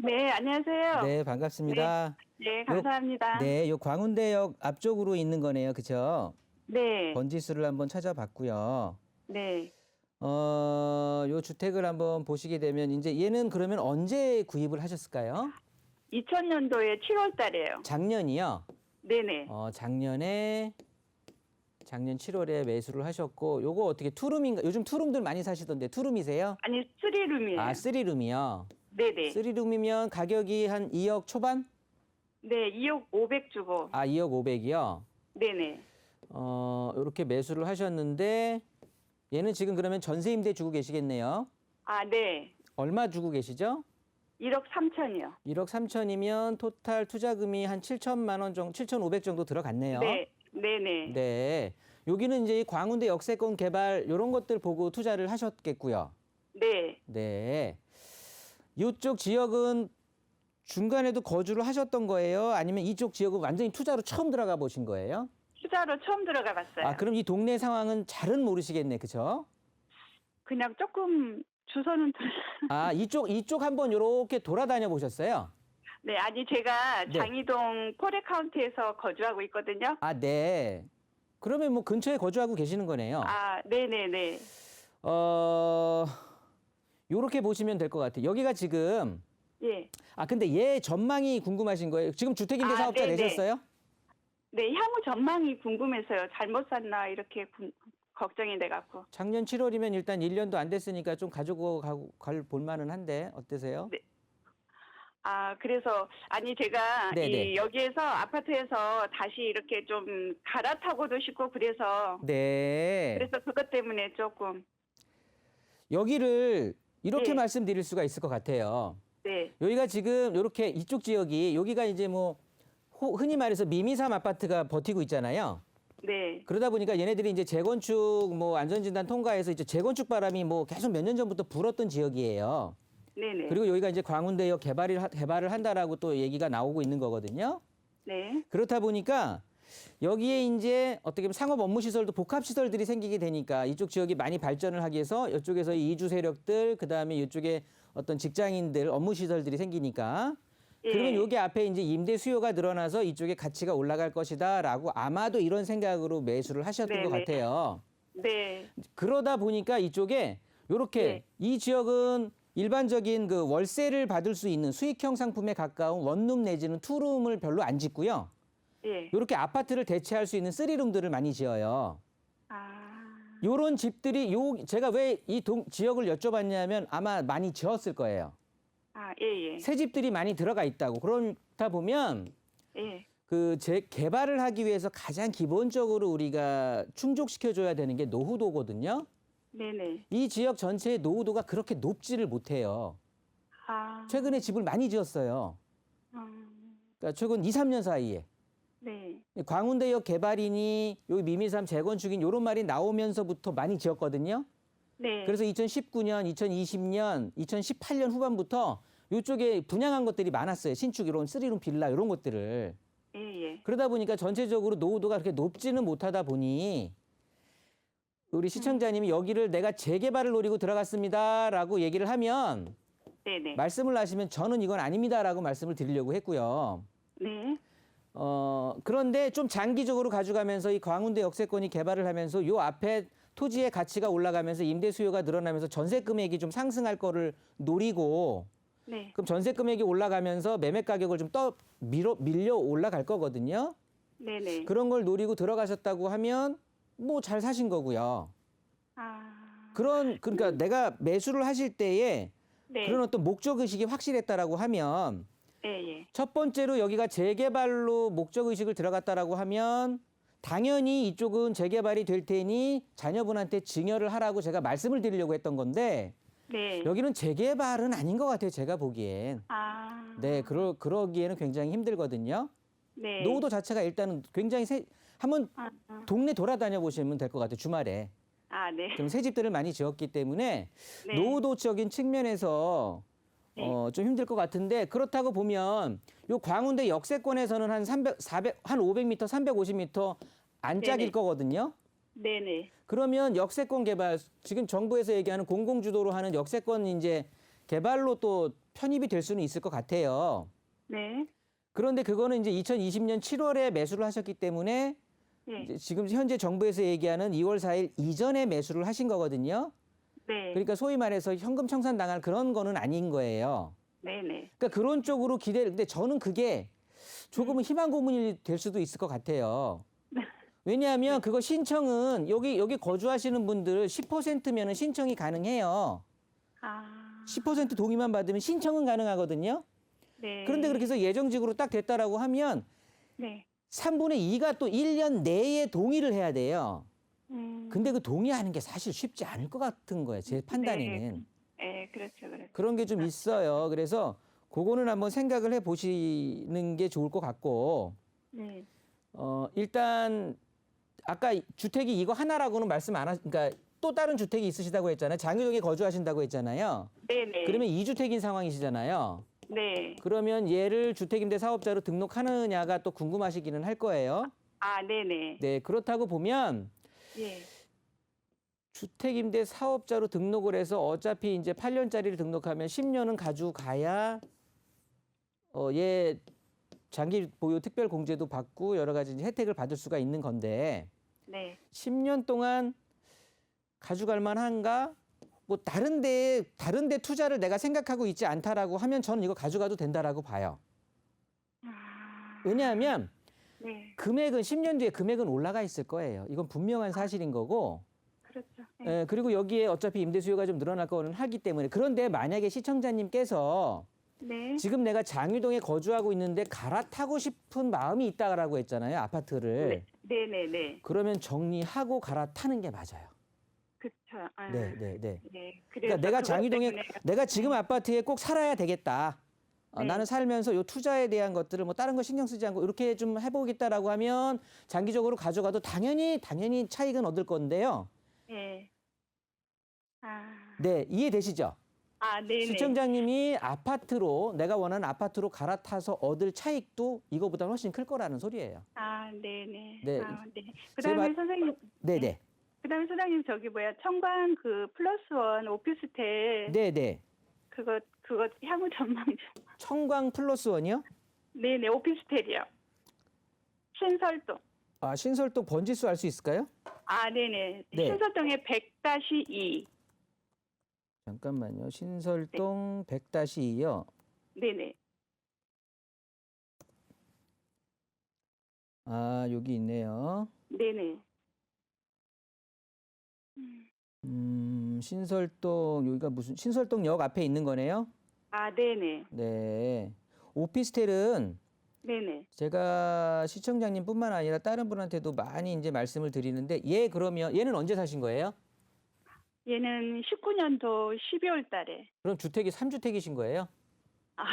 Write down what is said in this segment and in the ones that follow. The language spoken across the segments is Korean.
네, 안녕하세요. 네, 네, 반갑습니다. 네, 요, 감사합니다. 네, 요 광운대역 앞쪽으로 있는 거네요. 그죠? 네, 번지수를 한번 찾아봤고요. 네. 요 주택을 한번 보시게 되면 이제 얘는 그러면 언제 구입을 하셨을까요? 2000년도에 7월 달에요. 작년이요. 네네. 작년 7월에 매수를 하셨고 요거 어떻게 투룸인가? 요즘 투룸들 많이 사시던데 투룸이세요? 아니, 쓰리룸이에요. 아, 쓰리룸이요. 네네. 쓰리룸이면 가격이 한 2억 초반? 네, 2억 500 주고. 아, 2억 500이요. 네네. 요렇게 매수를 하셨는데 얘는 지금 그러면 전세 임대 주고 계시겠네요. 아, 네. 얼마 주고 계시죠? 1억 3천이요. 1억 3천이면 토탈 투자금이 한 7천만 원 정도, 7,500 정도 들어갔네요. 네, 네네. 네. 여기는 이제 이 광운대 역세권 개발 이런 것들 보고 투자를 하셨겠고요. 네. 네. 이쪽 지역은 중간에도 거주를 하셨던 거예요? 아니면 이쪽 지역은 완전히 투자로 처음 들어가 보신 거예요? 투자로 처음 들어가 봤어요. 아, 그럼 이 동네 상황은 잘은 모르시겠네. 그죠? 그냥 조금 주소는 아, 이쪽 한번 요렇게 돌아다녀 보셨어요? 네, 아니, 제가 네. 장이동 포레카운티에서 거주하고 있거든요. 아, 네. 그러면 뭐 근처에 거주하고 계시는 거네요. 아, 네네네. 어, 요렇게 보시면 될 것 같아요. 여기가 지금, 예. 근데 얘 전망이 궁금하신 거예요? 지금 주택임대 아, 사업자 네네. 되셨어요? 네, 향후 전망이 궁금해서요. 잘못 샀나 이렇게 걱정이 돼갖고. 작년 7월이면 일단 1년도 안 됐으니까 좀 가지고 갈 볼만은 한데, 어떠세요? 네. 아, 그래서 아니 제가 네네. 여기에서 아파트에서 다시 이렇게 좀 갈아타고도 싶고 그래서 네. 그것 때문에 조금. 여기를 이렇게 네. 말씀드릴 수가 있을 것 같아요. 네. 여기가 지금 이렇게 이쪽 지역이, 여기가 이제 뭐, 흔히 말해서 미미삼 아파트가 버티고 있잖아요. 네. 그러다 보니까 얘네들이 이제 재건축 뭐 안전진단 통과해서 이제 재건축 바람이 뭐 계속 몇 년 전부터 불었던 지역이에요. 네네. 그리고 여기가 이제 광운대역 개발을 한다라고 또 얘기가 나오고 있는 거거든요. 네. 그렇다 보니까 여기에 이제 어떻게 보면 상업 업무 시설도 복합 시설들이 생기게 되니까 이쪽 지역이 많이 발전을 하기 위해서 이쪽에서 이주 세력들 그다음에 이쪽에 어떤 직장인들 업무 시설들이 생기니까 그러면 예. 여기 앞에 이제 임대 수요가 늘어나서 이쪽에 가치가 올라갈 것이다라고 아마도 이런 생각으로 매수를 하셨던 것 네네. 같아요. 네. 그러다 보니까 이쪽에 요렇게 네. 이 지역은 일반적인 그 월세를 받을 수 있는 수익형 상품에 가까운 원룸 내지는 투룸을 별로 안 짓고요. 예. 요렇게 아파트를 대체할 수 있는 쓰리룸들을 많이 지어요. 아. 요런 집들이 제가 왜 이 지역을 여쭤봤냐면 아마 많이 지었을 거예요. 아, 예, 예. 새 집들이 많이 들어가 있다고. 그렇다 보면 예. 개발을 하기 위해서 가장 기본적으로 우리가 충족시켜줘야 되는 게 노후도거든요. 네네. 이 지역 전체의 노후도가 그렇게 높지를 못해요. 아. 최근에 집을 많이 지었어요. 그러니까 최근 2, 3년 사이에. 네. 광운대역 개발이니 여기 미미삼 재건축인 이런 말이 나오면서부터 많이 지었거든요. 네. 그래서 2019년, 2020년, 2018년 후반부터 이쪽에 분양한 것들이 많았어요. 신축 이런 쓰리룸 빌라 이런 것들을. 예, 예. 그러다 보니까 전체적으로 노후도가 그렇게 높지는 못하다 보니 우리 시청자님이 여기를 내가 재개발을 노리고 들어갔습니다라고 얘기를 하면 네네. 말씀을 하시면 저는 이건 아닙니다라고 말씀을 드리려고 했고요. 네. 그런데 좀 장기적으로 가져가면서 이 광운대 역세권이 개발을 하면서 요 앞에 토지의 가치가 올라가면서 임대 수요가 늘어나면서 전세 금액이 좀 상승할 거를 노리고 네. 그럼 전세 금액이 올라가면서 매매 가격을 좀 밀려 올라갈 거거든요. 네네. 그런 걸 노리고 들어가셨다고 하면 뭐 잘 사신 거고요. 아. 그러니까 내가 매수를 하실 때에 네. 그런 어떤 목적 의식이 확실했다라고 하면 예, 예. 첫 번째로 여기가 재개발로 목적 의식을 들어갔다라고 하면 당연히 이쪽은 재개발이 될 테니 자녀분한테 증여를 하라고 제가 말씀을 드리려고 했던 건데 네. 여기는 재개발은 아닌 것 같아요. 제가 보기엔. 아. 네, 그러기에는 굉장히 힘들거든요. 네. 노후도 자체가 일단은 굉장히 한번 아, 동네 돌아다녀 보시면 될 것 같아요. 주말에. 아, 네. 좀 새 집들을 많이 지었기 때문에 네. 노후도적인 측면에서 네. 좀 힘들 것 같은데 그렇다고 보면 요 광운대 역세권에서는 한 500m, 350m 안짝일 네네. 거거든요. 네네. 그러면 역세권 개발 지금 정부에서 얘기하는 공공주도로 하는 역세권 이제 개발로 또 편입이 될 수는 있을 것 같아요. 네. 그런데 그거는 이제 2020년 7월에 매수를 하셨기 때문에 예. 이제 지금 현재 정부에서 얘기하는 2월 4일 이전에 매수를 하신 거거든요. 네. 그러니까 소위 말해서 현금 청산 당할 그런 거는 아닌 거예요. 네네. 그러니까 그런 쪽으로 근데 저는 그게 조금은 희망 고문이 될 수도 있을 것 같아요. 왜냐하면 그거 신청은 여기 거주하시는 분들 10%면은 신청이 가능해요. 아. 10% 동의만 받으면 신청은 가능하거든요. 네. 그런데 그렇게 해서 예정직으로 딱 됐다라고 하면 네. 3분의 2가 또 1년 내에 동의를 해야 돼요. 근데 그 동의하는 게 사실 쉽지 않을 것 같은 거예요. 제 판단에는. 네, 그렇죠, 그렇죠. 그런 게 좀 있어요. 그래서 그거는 한번 생각을 해 보시는 게 좋을 것 같고, 네. 일단 아까 주택이 이거 하나라고는 말씀 안 그러니까 또 다른 주택이 있으시다고 했잖아요. 장유동에 거주하신다고 했잖아요. 네네. 그러면 2주택인 상황이시잖아요. 네. 그러면 얘를 주택임대 사업자로 등록하느냐가 또 궁금하시기는 할 거예요. 아, 네네. 네, 그렇다고 보면 예. 주택임대 사업자로 등록을 해서 어차피 이제 8년짜리를 등록하면 10년은 가져가야 얘 장기 보유 특별 공제도 받고 여러 가지 이제 혜택을 받을 수가 있는 건데 네. 10년 동안 가져갈 만한가? 뭐 다른 데 투자를 내가 생각하고 있지 않다라고 하면 저는 이거 가져가도 된다라고 봐요. 아. 왜냐하면 네. 금액은 10년 뒤에 금액은 올라가 있을 거예요. 이건 분명한 사실인 거고. 그렇죠. 네. 예, 그리고 여기에 어차피 임대 수요가 좀 늘어날 거는 하기 때문에 그런데 만약에 시청자님께서 네. 지금 내가 장유동에 거주하고 있는데 갈아타고 싶은 마음이 있다라고 했잖아요. 아파트를. 네. 네네네. 그러면 정리하고 갈아타는 게 맞아요. 그렇죠. 아. 네, 네, 네. 네. 그러니까 내가 그것 장유동에 때문에 내가 지금 아파트에 꼭 살아야 되겠다. 네. 나는 살면서 요 투자에 대한 것들을 뭐 다른 거 신경 쓰지 않고 이렇게 좀 해보겠다라고 하면 장기적으로 가져가도 당연히 차익은 얻을 건데요. 네. 아. 네, 이해되시죠? 아, 네네. 시청자님이 아파트로 내가 원하는 아파트로 갈아타서 얻을 차익도 이거보다 훨씬 클 거라는 소리예요. 아, 네네. 네. 아, 네. 그다음에 선생님. 네네. 그다음에 소장님 저기 뭐야 청관 그 플러스원 오피스텔 네네. 그거 향후 전망 좀. 청광 플러스 원이요? 네네 오피스텔이요. 신설동. 아, 신설동 번지수 알 수 있을까요? 아, 네네. 네. 신설동에 100-2. 잠깐만요. 신설동 100-2요. 네네. 아, 여기 있네요. 네네. 신설동 여기가 무슨 신설동역 앞에 있는 거네요? 아, 네네. 네. 오피스텔은 네네. 제가 시청자님뿐만 아니라 다른 분한테도 많이 이제 말씀을 드리는데 그러면 얘는 언제 사신 거예요? 얘는 19년도 12월 달에. 그럼 주택이 3주택이신 거예요? 아,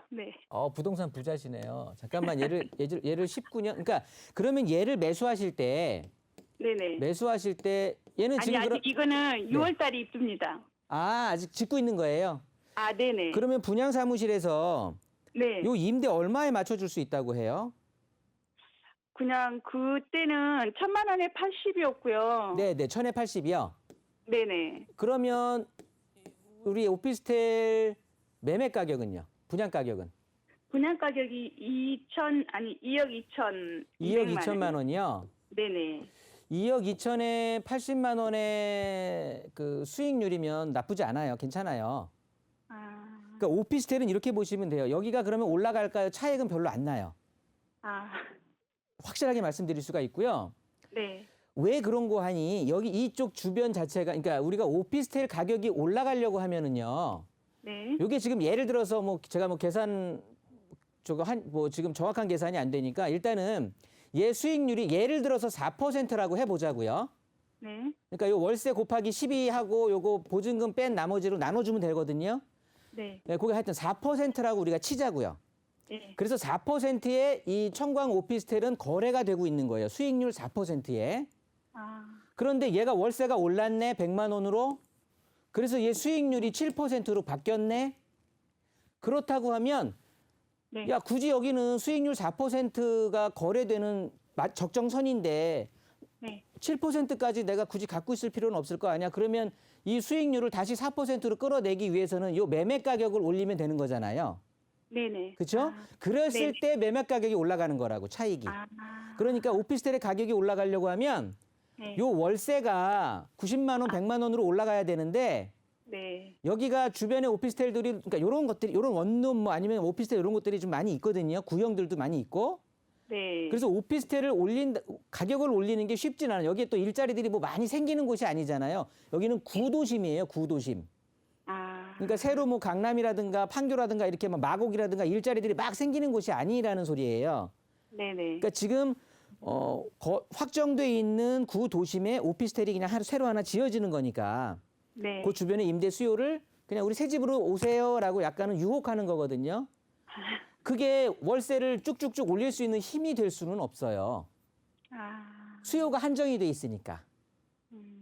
네. 부동산 부자시네요. 잠깐만 얘를 19년 그러니까 그러면 얘를 매수하실 때 네네. 얘는 아니, 지금 아직 이거는 6월 달에 입주입니다. 아직 짓고 있는 거예요? 아, 네네. 그러면 분양 사무실에서 네. 요 임대 얼마에 맞춰 줄 수 있다고 해요? 그냥 그때는 1,000만 원에 80이었고요. 네, 1080이요. 네네. 그러면 우리 오피스텔 매매 가격은요? 분양 가격은? 분양 가격이 2억 2천. 2억 2천만 원이요? 네네. 2억 2천에 80만 원의 그 수익률이면 나쁘지 않아요. 괜찮아요. 아, 그러니까 오피스텔은 이렇게 보시면 돼요. 여기가 그러면 올라갈까요? 차익은 별로 안 나요. 아, 확실하게 말씀드릴 수가 있고요. 네. 왜 그런 거 하니? 여기 이쪽 주변 자체가 그러니까 우리가 오피스텔 가격이 올라가려고 하면은요. 네. 요게 지금 예를 들어서 뭐 제가 뭐 계산 지금 정확한 계산이 안 되니까 일단은 얘 수익률이 예를 들어서 4%라고 해보자고요. 네. 그러니까 요 월세 곱하기 12하고 요거 보증금 뺀 나머지로 나눠주면 되거든요. 네. 네, 그게 하여튼 4%라고 우리가 치자고요. 네. 그래서 4%의 이 청광 오피스텔은 거래가 되고 있는 거예요. 수익률 4%에. 아, 그런데 얘가 월세가 올랐네 100만 원으로. 그래서 얘 수익률이 7%로 바뀌었네. 그렇다고 하면 네. 야 굳이 여기는 수익률 4%가 거래되는 적정선인데 네. 7%까지 내가 굳이 갖고 있을 필요는 없을 거 아니야. 그러면 이 수익률을 다시 4%로 끌어내기 위해서는 요 매매 가격을 올리면 되는 거잖아요. 네네. 그렇죠? 그랬을 네네. 때 매매 가격이 올라가는 거라고, 차익이. 그러니까 오피스텔의 가격이 올라가려고 하면 네. 요 월세가 90만 원, 100만 원으로 올라가야 되는데 네. 여기가 주변에 오피스텔들이, 그러니까 요런 것들이, 요런 원룸 뭐 아니면 오피스텔 이런 것들이 좀 많이 있거든요. 구형들도 많이 있고. 네. 그래서 오피스텔을 가격을 올리는 게 쉽진 않아요. 여기에 또 일자리들이 뭐 많이 생기는 곳이 아니잖아요. 여기는 구도심이에요, 구도심. 그러니까 새로 뭐 강남이라든가 판교라든가 이렇게 막 마곡이라든가 일자리들이 막 생기는 곳이 아니라는 소리예요. 네네. 그러니까 지금 확정돼 있는 구도심에 오피스텔이 그냥 새로 하나 지어지는 거니까 네. 그 주변의 임대 수요를 그냥 우리 새 집으로 오세요라고 약간은 유혹하는 거거든요. 그게 월세를 쭉쭉쭉 올릴 수 있는 힘이 될 수는 없어요. 수요가 한정이 돼 있으니까.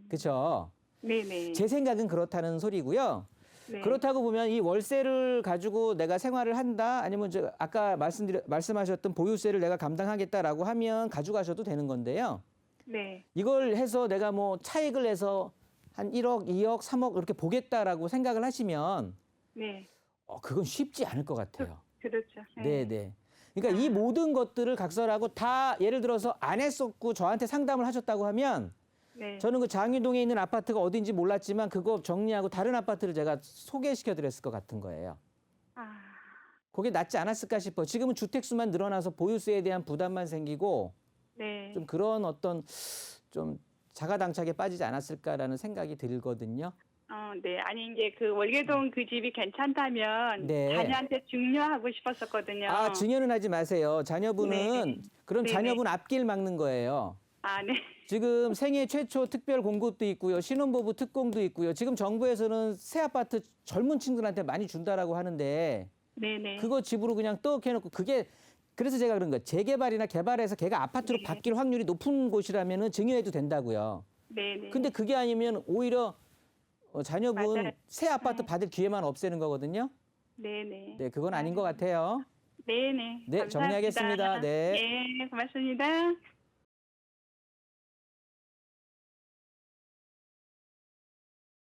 그렇죠? 네네. 제 생각은 그렇다는 소리고요. 네. 그렇다고 보면 이 월세를 가지고 내가 생활을 한다, 아니면 아까 말씀하셨던 보유세를 내가 감당하겠다라고 하면 가져가셔도 되는 건데요. 네. 이걸 해서 내가 뭐 차익을 내서 한 1억, 2억, 3억 이렇게 보겠다라고 생각을 하시면 네. 그건 쉽지 않을 것 같아요. 그렇죠. 네, 네. 그러니까 이 모든 것들을 각설하고 다 예를 들어서 안 했었고 저한테 상담을 하셨다고 하면 네. 저는 그 장유동에 있는 아파트가 어딘지 몰랐지만 그거 정리하고 다른 아파트를 제가 소개시켜 드렸을 것 같은 거예요. 그게 낫지 않았을까 싶어요. 지금은 주택수만 늘어나서 보유세에 대한 부담만 생기고 네. 좀 그런 어떤 좀 자가당착에 빠지지 않았을까라는 생각이 들거든요. 네. 아니 이제 그 월계동 그 집이 괜찮다면 네. 자녀한테 증여하고 싶었었거든요. 증여는 하지 마세요. 자녀분은 네. 그럼 네네. 자녀분 앞길 막는 거예요. 네. 지금 생애 최초 특별 공급도 있고요. 신혼부부 특공도 있고요. 지금 정부에서는 새 아파트 젊은 층들한테 많이 준다라고 하는데 네네. 그거 집으로 그냥 떡 해놓고 그게 그래서 제가 그런 거예요. 재개발이나 개발해서 걔가 아파트로 네. 바뀔 확률이 높은 곳이라면은 증여해도 된다고요. 네네. 근데 그게 아니면 오히려 자녀분 맞아요. 새 아파트 네. 받을 기회만 없애는 거거든요. 네네. 네, 그건 아닌 것 같아요. 네네. 네, 감사합니다. 정리하겠습니다. 네. 네, 고맙습니다.